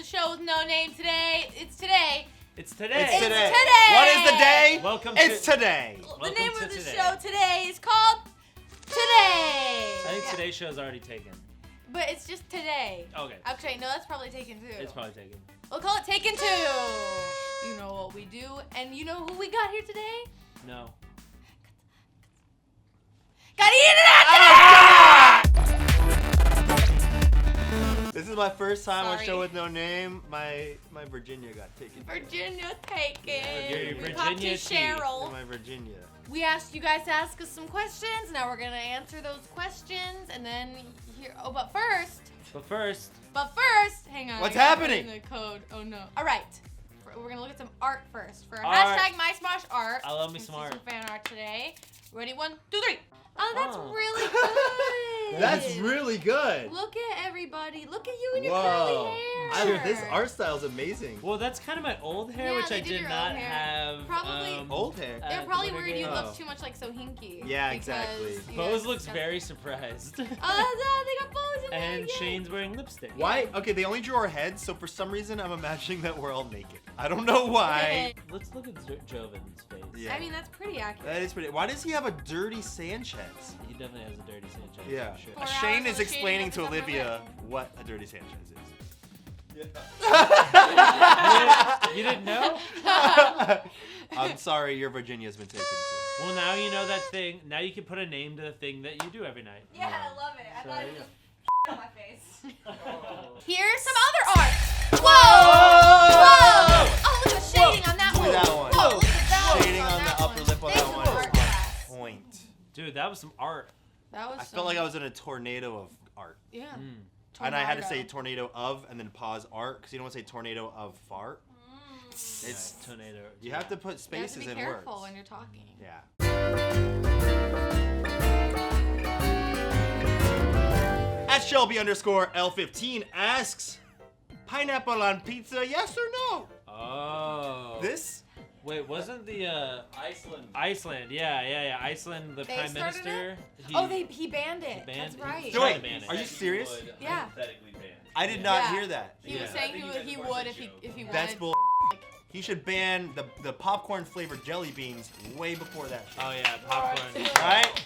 show with no name today. It's today. It's today. It's today. What is the day? Welcome It's to today. The name of the show today is called Today. I think today's show is already taken. But it's just today. Okay. Okay, no, that's probably taken too. It's probably taken. We'll call it Taken 2. You know what we do, and you know who we got here today? No. Got Ian and Anthony! This is my first time on Sorry. Show with No Name. My Virginia got taken. Virginia taken. Your We Virginia popped to tea. Cheryl. My Virginia. We asked you guys to ask us some questions. Now we're gonna answer those questions, and then here. Oh, but first, hang on. What's I gotta put happening? in the code. Oh no. All right. We're gonna look at some art first. For Art. hashtag #MySmoshArt. I love me We're some gonna see art. some fan art today. Ready? 1, 2, 3. Oh, that's Oh. really good. That's really good. Look at everybody. Look at you and your Whoa. curly hair. This art style is amazing. Well, that's kind of my old hair, Yeah, which they I did did your not old hair. have. Probably Old hair. They're at probably the worried you Oh. look too much like Sohinki. Yeah, because exactly. you Bose guys looks got- very surprised. Oh, they got Bose in there. And yay. Shane's wearing lipstick. Why? Okay, they only drew our heads, so for some reason I'm imagining that we're all naked. I don't know why. Let's look at Jovin's face. Yeah. I mean, that's pretty accurate. That is pretty. Why does he have a dirty Sanchez? He definitely has a dirty Sanchez. Yeah. For sure. 4 Shane hours is on the explaining shading to of his upper Olivia lip. what a dirty Sanchez is. You didn't know? I'm sorry, your Virginia's been taken too. Well, now you know that thing. Now you can put a name to the thing that you do every night. Yeah, I love it. I So, thought it yeah. was on my face. Here's some other art. Whoa! Whoa! Whoa! Oh, look at the shading on that Look one. at that one. Whoa, look at that Shading one on the upper lip on Thanks that for one the is art on class. point. Dude, that was some art. That was I felt like I was in a tornado of art. Yeah. Mm. And I had to say Tornado. tornado of and then pause art because you don't want to say tornado of fart. It's tornado. you have to put You have spaces to be in careful words. when you're talking. Yeah. At Shelby_L15 asks, pineapple on pizza, yes or no? Oh. This? Wait, wasn't the Iceland. Iceland? Yeah. Iceland, the They prime started minister. He banned it. banned That's it. right. So wait, to ban it. are you serious? Would Yeah. hypothetically ban. I did not Yeah. hear that. He was Yeah. saying I think he you guys would watched if the he show. That's wanted. bull. He should ban the popcorn flavored jelly beans way before that shit. Oh yeah, popcorn. Right?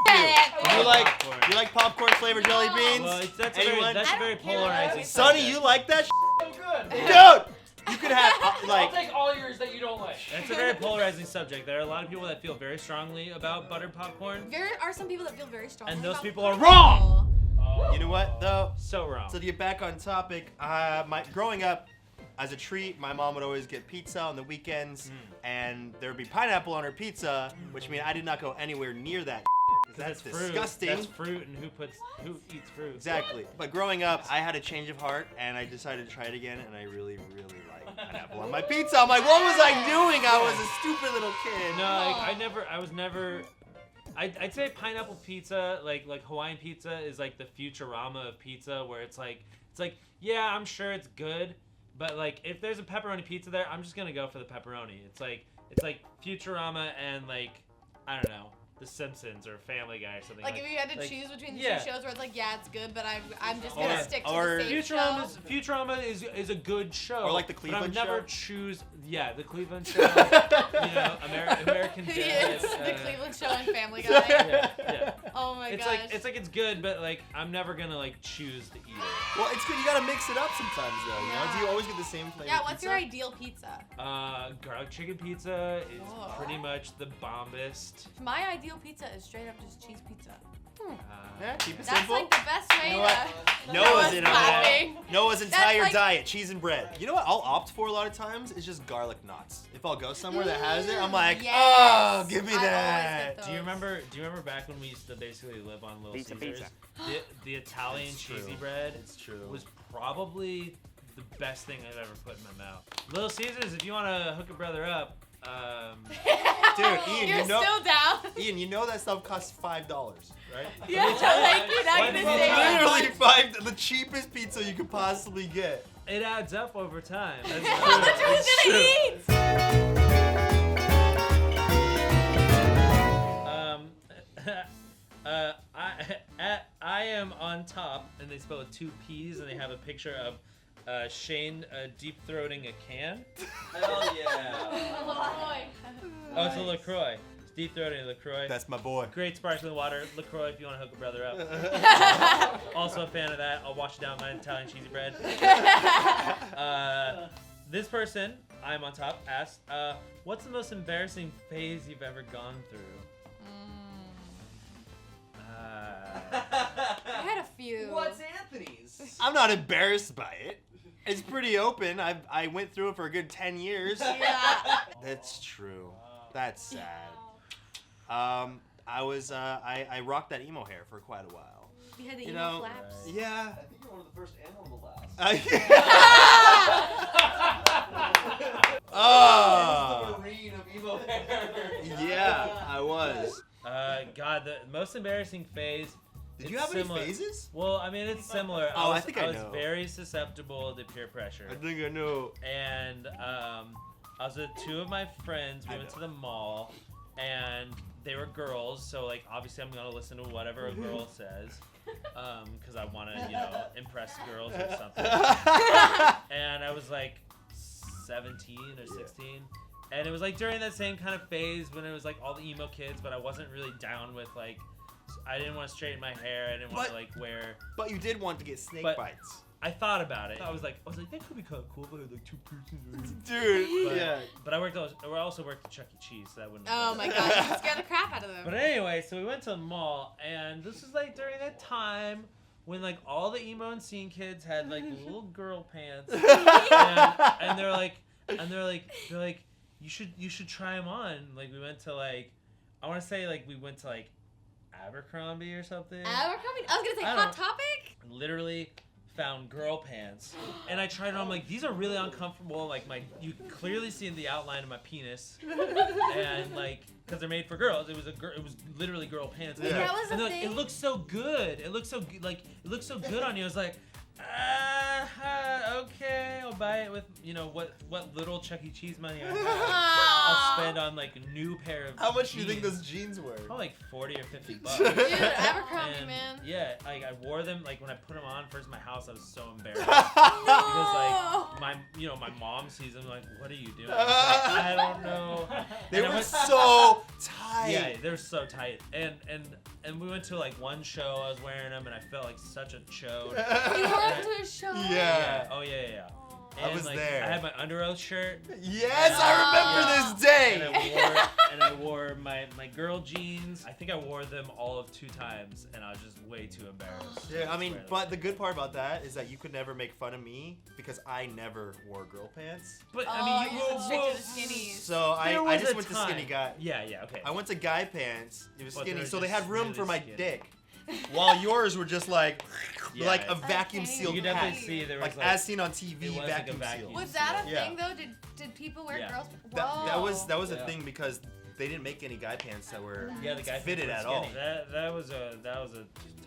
Well, You like Popcorn. you like popcorn flavored jelly No. beans? Well, that's a Anyone? very, that's a very I don't care. polarizing. Sonny, subject. you like that? So good. Dude, you could have I'll like. take all yours that you don't like. That's a very polarizing subject. There are a lot of people that feel very strongly about buttered popcorn, There are some people that feel very strong. and those about people are pineapple. wrong. You know what though? So wrong. So to get back on topic, growing up, as a treat, my mom would always get pizza on the weekends, and there would be pineapple on her pizza, which means I did not go anywhere near that. 'Cause that's fruit. disgusting. That's fruit, and who eats fruit? Exactly. But growing up, I had a change of heart, and I decided to try it again, and I really, really like pineapple on my pizza. I'm like, what was I doing? I was a stupid little kid. No, I was never. I'd say pineapple pizza, like Hawaiian pizza, is like the Futurama of pizza, where it's like yeah, I'm sure it's good, but like if there's a pepperoni pizza there, I'm just gonna go for the pepperoni. It's like Futurama and like I don't know, The Simpsons or Family Guy or something. Like if you had to like- choose between the yeah. two shows where it's like, yeah, it's good, but I'm just gonna Or- stick to or the safe show. Futurama is a good show. Or like the but Cleveland I would never show? choose the Cleveland show. You know, American Dad. Yes, the Cleveland Show and Family Guy. Yeah. Oh my It's gosh. like it's good, but like I'm never gonna like choose to eat it. Well, it's good. You gotta mix it up sometimes, though. You know, Yeah. do you always get the same flavor? Yeah, what's pizza? your ideal pizza? Garlic chicken pizza is Whoa. pretty much the bombest. My ideal pizza is straight up just cheese pizza. Yeah, keep it That's simple. like the best way You know what? to. Noah's in on that. clapping. Noah's That's entire like- diet, cheese and bread. You know what I'll opt for a lot of times is just garlic knots. If I'll go somewhere that has it, I'm like, Yes. oh, give me I always that. get Do you those. remember back when we used to basically live on Little Pizza, Caesars? The Italian It's cheesy true. bread It's true. was probably the best thing I've ever put in my mouth. Little Caesars, if you want to hook a brother up, Dude, Ian, You're you know, still down. Ian, you know that stuff costs $5, right? Yeah, thank you. Now Why you're did gonna you say tell me? Literally the cheapest pizza you could possibly get. it adds up over time. That's How much are you It's gonna eat? I am on top, and they spell it 2 P's, and they have a picture of Shane deep-throating a can. Hell yeah. LaCroix. Oh, it's a LaCroix. It's deep-throating a LaCroix. That's my boy. Great sparkling water. LaCroix if you want to hook a brother up. Also a fan of that. I'll wash it down with my Italian cheesy bread. This person, I'm on top, asked, what's the most embarrassing phase you've ever gone through? I had a few. What's Anthony's? I'm not embarrassed by it. It's pretty open. I went through it for a good 10 years. Yeah. That's true. That's sad. I rocked that emo hair for quite a while. You had the You emo know, flaps. Yeah. I think you're one of the first and one of the last. Oh. The marine of emo hair. Yeah, I was. God, the most embarrassing phase. Did you have similar. any phases? Well, I mean, it's similar. Oh, I was, think I was know. very susceptible to peer pressure. I think I know. And I was with two of my friends. We went to the mall, and they were girls. So, like, obviously, I'm gonna listen to whatever a girl says, because I want to, impress girls or something. And I was like 17 or 16. And it was like during that same kind of phase when it was like all the emo kids, but I wasn't really down with like, I didn't want to straighten my hair. I didn't want to like wear. But you did want to get snake But- bites. I thought about it. I was like, that could be kind of cool if I had like 2 piercings. Dude, But, yeah. But I also worked at Chuck E. Cheese, so that wouldn't. Oh my god, you scared the crap out of them. But anyway, so we went to the mall, and this was like during that time when like all the emo and scene kids had like little girl pants, and they're like, you should try them on. Like we went to like, I want to say like we went to like Abercrombie or something. Abercrombie? I was gonna say I Hot don't- Topic. Literally found girl pants, and I tried it on. I'm like, these are really uncomfortable. Like you can clearly see in the outline of my penis, and like because they're made for girls. It was literally girl pants. Yeah. That was And a they're like, thing. it looks so good. It looks so good. Like it looks so good on you. I was like, okay, I'll buy it with what little Chuck E. Cheese money I have. I'll spend on like a new pair of. How much do you think jeans. those jeans were? Oh, like $40 or $50. Dude, Abercrombie, And, man. Yeah, like I wore them. Like when I put them on first in my house, I was so embarrassed No. because like my mom sees them. Like, what are you doing? I don't know. They And I were went- so tight. Yeah, they're so tight. And we went to like one show. I was wearing them, and I felt like such a chode. You went to a show. Yeah. Oh yeah. I And, was like, there. I had my under oath shirt. Yes, I remember this day. And I wore my girl jeans. I think I wore them all of 2 times, and I was just way too embarrassed. Yeah, I mean, Wear them. but the good part about that is that you could never make fun of me because I never wore girl pants. But Oh, I mean, you went straight to the skinnies. So I was just a went to time. skinny guy. Yeah, okay. I went to guy pants. It was But skinny, they're so they just had room really for my skinny. dick. While yours were just like, Yeah. like a vacuum Okay. sealed You could definitely pack. see there was Like like as seen on it TV, was like a vacuum vacuum. sealed. Was that a Yeah. thing though? Did people wear Yeah. girls? That Whoa. was a Yeah. thing because they didn't make any guy pants that were yeah, the guy fitted were at skinny. all. That was a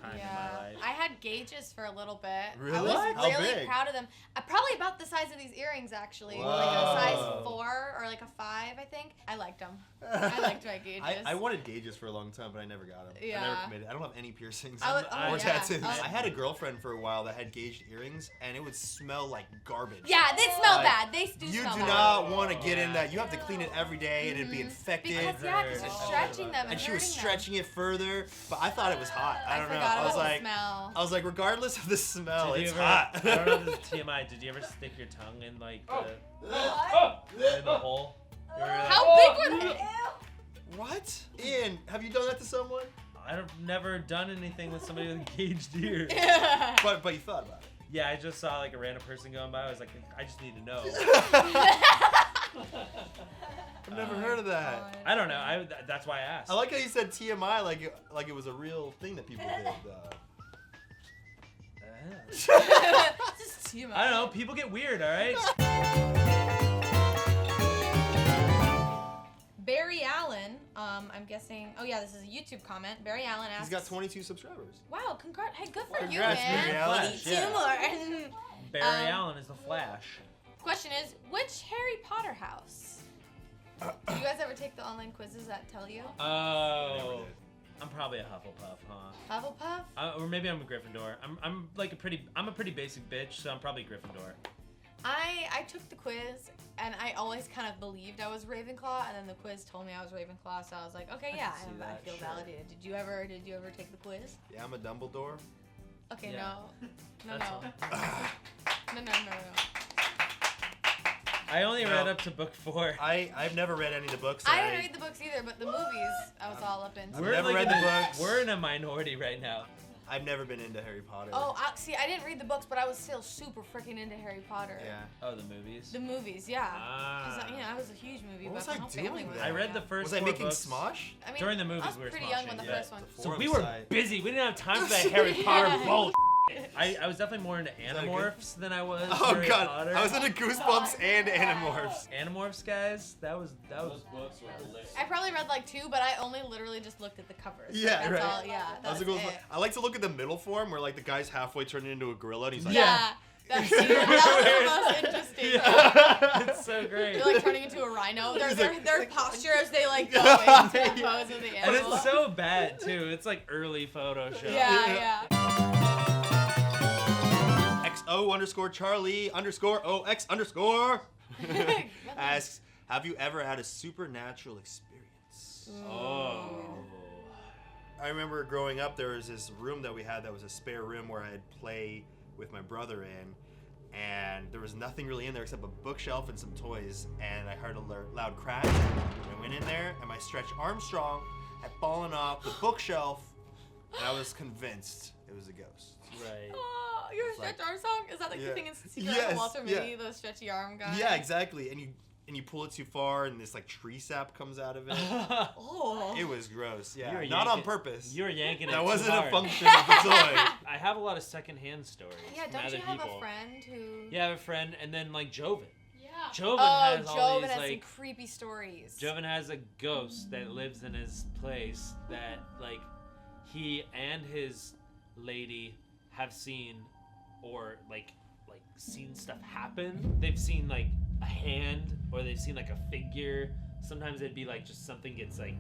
time in my life. I had gauges for a little bit. I Really? was How really big? proud of them. Probably about the size of these earrings, actually. Like Whoa. a size 4 or like a 5, I think. I liked them. I liked my gauges. I wanted gauges for a long time, but I never got them. I Yeah. never committed. I don't have any piercings I would- or yeah. tattoos. Oh. I had a girlfriend for a while that had gauged earrings, and it would smell like garbage. Yeah, they smell Like, bad. They do You smell do bad. not want to get in Yeah. that. You have to clean it every day, and it'd be infected. Because yeah, because I've you're heard stretching about them that. And she was hurting them. stretching it further, but I thought it was hot. I don't know. forgot I was about the like, smell. I was like, regardless of the smell, Did you it's ever, hot. I don't know if this is TMI. Did you ever stick your tongue in like in the hole? You ever, like- How big were they? What? Ian, have you done that to someone? I've never done anything with somebody with a gauged ear. But you thought about it. Yeah, I just saw like a random person going by. I was like, I just need to know. I've never heard of that. I don't know. That's why I asked. I like how you said TMI like it was a real thing that people did. Just too much. I don't know. People get weird. All right. Barry Allen, I'm guessing. Oh yeah, this is a YouTube comment. Barry Allen asks. He's got 22 subscribers. Wow, congrats! Hey, good for Congrats, you, man. Barry Allen. 22 Yeah. more. Barry Allen is the Flash. Question is, which Harry Potter house? Do you guys ever take the online quizzes that tell you? Oh. I'm probably a Hufflepuff, huh? Hufflepuff? Or maybe I'm a Gryffindor. I'm a pretty basic bitch, so I'm probably Gryffindor. I took the quiz, and I always kind of believed I was Ravenclaw, and then the quiz told me I was Ravenclaw, so I was like, okay, yeah, I feel validated. Did you ever take the quiz? Yeah, I'm a Dumbledore. Okay, Yeah. no. No. I only read up to book 4. I've never read any of the books. I didn't read the books either, but the movies I was all up into. I've never read the books. We're in a minority right now. I've never been into Harry Potter. Oh, see, I didn't read the books, but I was still super freaking into Harry Potter. Yeah. Oh, the movies? The movies, yeah. Ah. Because, I was a huge movie What buff. was I My whole doing family was. then? I read the first Was I 4 making books. Smosh? I mean, During the movies, I was we were pretty young when the Smoshing, first one. So we were busy. We didn't have time for that Harry Potter bullshit. I was definitely more into Animorphs than I was Harry Potter. I was into Goosebumps and Animorphs. Animorphs, guys, that was. Those books were delicious. I probably read like 2, but I only literally just looked at the covers. Yeah, That's right. all. Yeah, That was that's a cool it. one. I like to look at the middle form where like the guy's halfway turning into a gorilla and he's like, Yeah. That was the most interesting. Yeah. It's so great. They're like turning into a rhino. Their posture as they like go into the pose of the And animal. it's so bad too. It's like early Photoshop. Yeah. XO_Charlie_OX_ asks, have you ever had a supernatural experience? Oh. I remember growing up, there was this room that we had that was a spare room where I'd play with my brother in, and there was nothing really in there except a bookshelf and some toys, and I heard a loud crash. I went in there, and my Stretch Armstrong had fallen off the bookshelf, and I was convinced it was a ghost. Right. Oh, you're a Stretch Armstrong? Is that like the thing in Secret Life of Walter Mitty, the stretchy arm guy? Yeah, exactly. And you pull it too far, and this like tree sap comes out of it. Oh. It was gross. Yeah, You were not on yanking- purpose. You were yanking it That too wasn't hard. a function of the toy. I have a lot of secondhand stories. Yeah, from don't other you have people. a friend who... Yeah, I have a friend, and then like Joven. Yeah. Joven Oh, has all Joven these has like. some creepy stories. Joven has a ghost that lives in his place that like he and his lady have seen or like seen stuff happen. They've seen like a hand or they've seen like a figure. Sometimes it'd be like just something gets like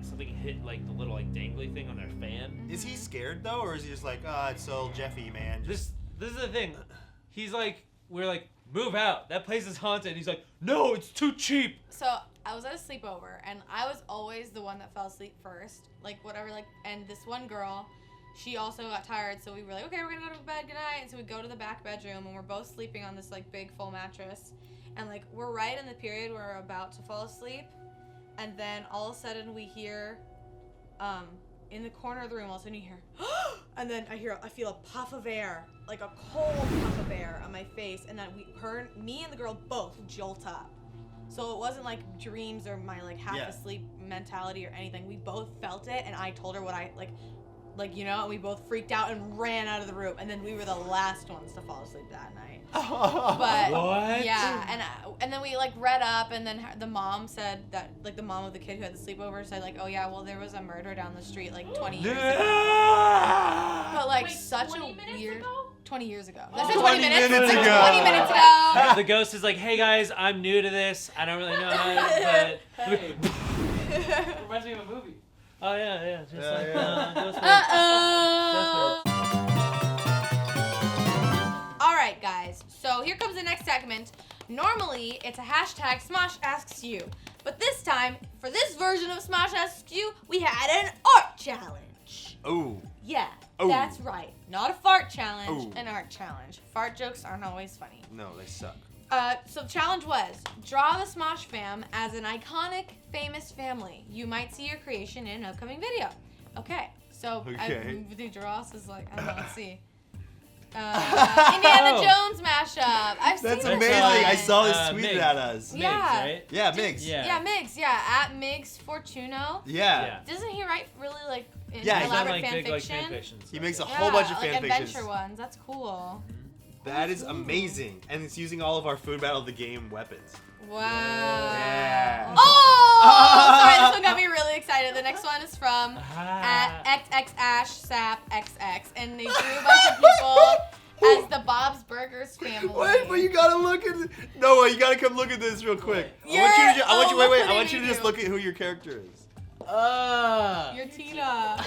something hit like the little like dangly thing on their fan. Is he scared though, or is he just like, it's old Jeffy, man? This is the thing. He's like, we're like, move out. That place is haunted. And he's like, no, it's too cheap. So I was at a sleepover, and I was always the one that fell asleep first. Like, whatever, like, and this one girl, she also got tired, so we were like, okay, we're gonna go to bed, good night. And so we go to the back bedroom, and we're both sleeping on this, like, big full mattress. And, like, we're right in the period where we're about to fall asleep. And then all of a sudden we hear, in the corner of the room, all of a sudden you hear, and then I feel a puff of air, like a cold puff of air on my face. And then me and the girl both jolt up. So it wasn't like dreams or my like half asleep mentality or anything. We both felt it, and I told her what I and we both freaked out and ran out of the room. And then we were the last ones to fall asleep that night. But What? yeah, and then we like read up, and then the mom said that like the mom of the kid who had the sleepover said like, oh yeah, well there was a murder down the street like 20 years ago. But like such a weird. 20 years ago. That's 20 minutes ago. 20 minutes ago. The ghost is like, hey guys, I'm new to this. I don't really know how, but Reminds me of a movie. oh yeah, just like Ghostface. Uh-oh. All right, guys. So here comes the next segment. Normally, it's a hashtag Smosh Asks You. But this time, for this version of Smosh Asks You, we had an art challenge. Oh. Yeah, Oh. that's right. Not a fart challenge, Oh. an art challenge. Fart jokes aren't always funny. No, they suck. So the challenge was, draw the Smosh fam as an iconic, famous family. You might see your creation in an upcoming video. Okay, so Okay. the draws is like, I don't know, let's see. Indiana Jones mashup. I've That's seen amazing. this one. I saw this Migs. tweeted at us. Migs, Yeah. right? Yeah, Migs. Yeah. Yeah, Migs, at Migs Fortuno. Yeah. Doesn't he write really like Yeah, he's He's done elaborate like fan big like fiction? fan fiction stuff. He makes a Yeah, whole bunch of like fan adventure fictions. ones. That's cool. That is amazing. And it's using all of our Food Battle of the Game weapons. Wow. Yeah. Oh! Sorry, this one got me really excited. The next one is from Ah. at XXAshSapXX, and they drew a bunch of people as the Bob's Burgers family. Wait, but you gotta look at it. Noah, you gotta come look at this real quick. I want you to What wait. did I want you you to just do? look at who your character is. You're Tina.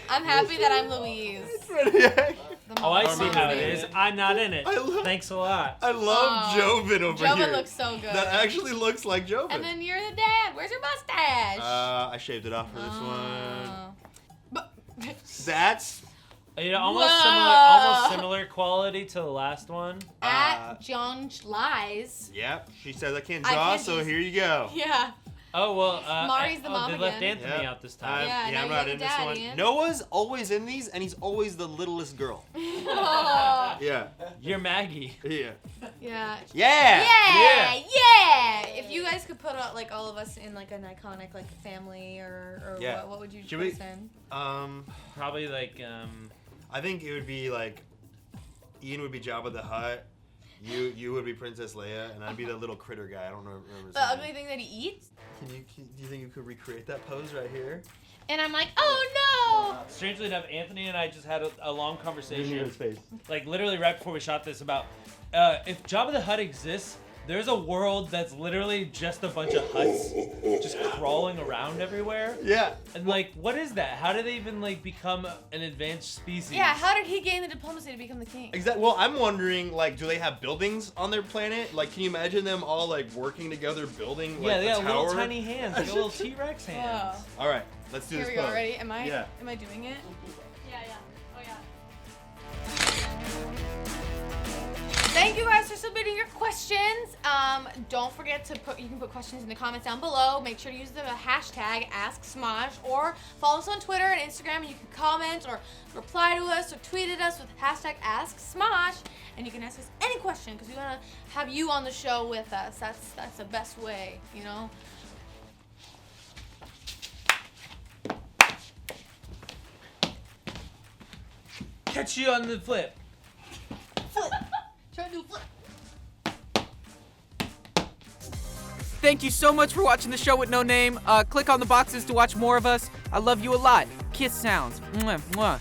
I'm happy that I'm Louise. The Oh, I mom- see mom's how it baby. is. I'm not in it. I love- Thanks a lot. I love Joven over Joven here. looks so good. That actually looks like Joven. And then you're the dad. Where's your mustache? I shaved it off for this one. But That's You know, almost Whoa. similar quality to the last one. at John Lies. Yep. She says I can't I draw, can't so use- here you go. Yeah. Oh well. Mari's the mom they left again. Anthony Yep. out this time. Yeah, now I'm you not got in the this dad, one. Ian. Noah's always in these, and he's always the littlest girl. Aw. Yeah. You're Maggie. Yeah. Yeah. Yeah. Yeah. If you guys could put like all of us in like an iconic like family or Yeah. what would you Should put we- us in? Probably like I think it would be like Ian would be Jabba the Hutt. You would be Princess Leia, and I'd be the little critter guy. I don't remember his The name. ugly thing that he eats? Do you think you could recreate that pose right here? And I'm like, oh strangely enough, Anthony and I just had a long conversation, face. like literally right before we shot this, about if Jabba the Hutt exists, there's a world that's literally just a bunch of huts just crawling around everywhere. Yeah. And like, what is that? How did they even like become an advanced species? no. Yeah, how did he gain the diplomacy to become the king? Exactly. Well, I'm wondering, like, do they have buildings on their planet? Like, can you imagine them all like working together, building like Yeah, they a got tower? little tiny hands, like little T-Rex hands. Whoa. All right, let's do Here this we go. pose. Ready? Am I Yeah. doing it? Yeah, yeah. Oh, yeah. Thank you guys for submitting your questions. Don't forget to you can put questions in the comments down below. Make sure to use the hashtag #AskSmosh or follow us on Twitter and Instagram, and you can comment or reply to us or tweet at us with #AskSmosh, and you can ask us any question because we want to have you on the show with us. That's the best way, you know. Catch you on the flip. Try to do a flip. Thank you so much for watching the show with no name. Click on the boxes to watch more of us. I love you a lot. Kiss sounds. Mwah, mwah.